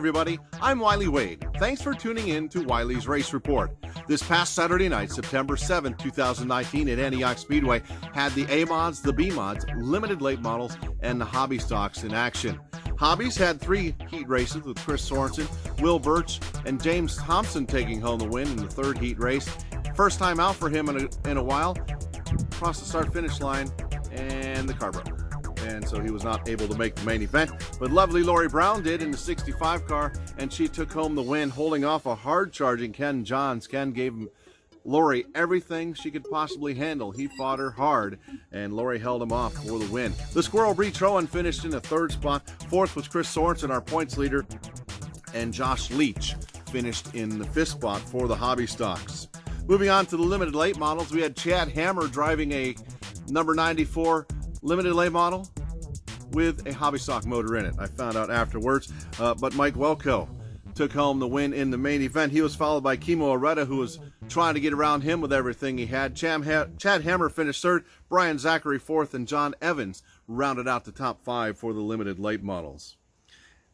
everybody. I'm Wylie Wade. Thanks for tuning in to Wylie's Race Report. This past Saturday night, September 7th, 2019 at Antioch Speedway had the A-Mods, the B-Mods, limited late models, and the hobby stocks in action. Hobbies had 3 heat races with Chris Sorensen, Will Birch, and James Thompson taking home the win in the 3rd heat race. First time out for him in a while. Crossed the start-finish line, and the car broke. And so he was not able to make the main event. But lovely Lori Brown did in the 65 car, and she took home the win, holding off a hard-charging Ken Johns. Ken gave Lori everything she could possibly handle. He fought her hard, and Lori held him off for the win. The Squirrel Bree Troen finished in the 3rd spot. 4th was Chris Sorensen, our points leader, and Josh Leach finished in the 5th spot for the hobby stocks. Moving on to the limited late models, we had Chad Hammer driving a number 94 limited late model with a hobby stock motor in it. I found out afterwards, but Mike Welko took home the win in the main event. He was followed by Kimo Areta, who was trying to get around him with everything he had. Chad Hammer finished 3rd, Brian Zachary 4th, and John Evans rounded out the top 5 for the limited late models.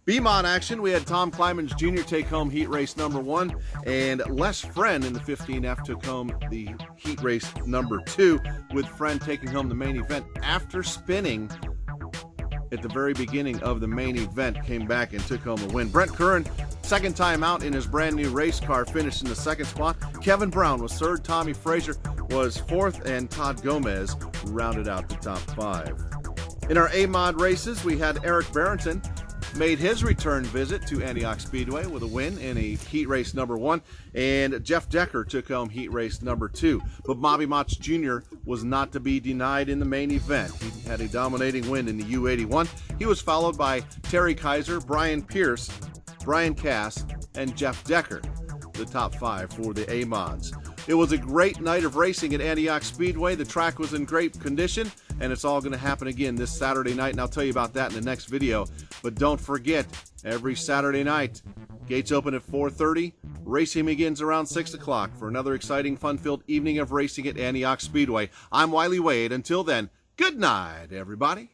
B-Mod action, we had Tom Climans Jr. take home heat race number 1, and Les Friend in the 15F took home the heat race number 2, with Friend taking home the main event after spinning at the very beginning of the main event, came back and took home the win. Brent Curran, second time out in his brand new race car, finished in the 2nd spot. Kevin Brown was 3rd, Tommy Frazier was 4th, and Todd Gomez rounded out the top 5. In our A-Mod races, we had Eric Barrington made his return visit to Antioch Speedway with a win in a heat race number 1, and Jeff Decker took home heat race number 2. But Bobby Motts Jr. was not to be denied in the main event. He had a dominating win in the U81. He was followed by Terry Kaiser, Brian Pierce, Brian Cass, and Jeff Decker, the top 5 for the A-Mods. It was a great night of racing at Antioch Speedway. The track was in great condition, and it's all going to happen again this Saturday night, and I'll tell you about that in the next video. But don't forget, every Saturday night, gates open at 4:30, racing begins around 6 o'clock for another exciting, fun-filled evening of racing at Antioch Speedway. I'm Wylie Wade. Until then, good night, everybody.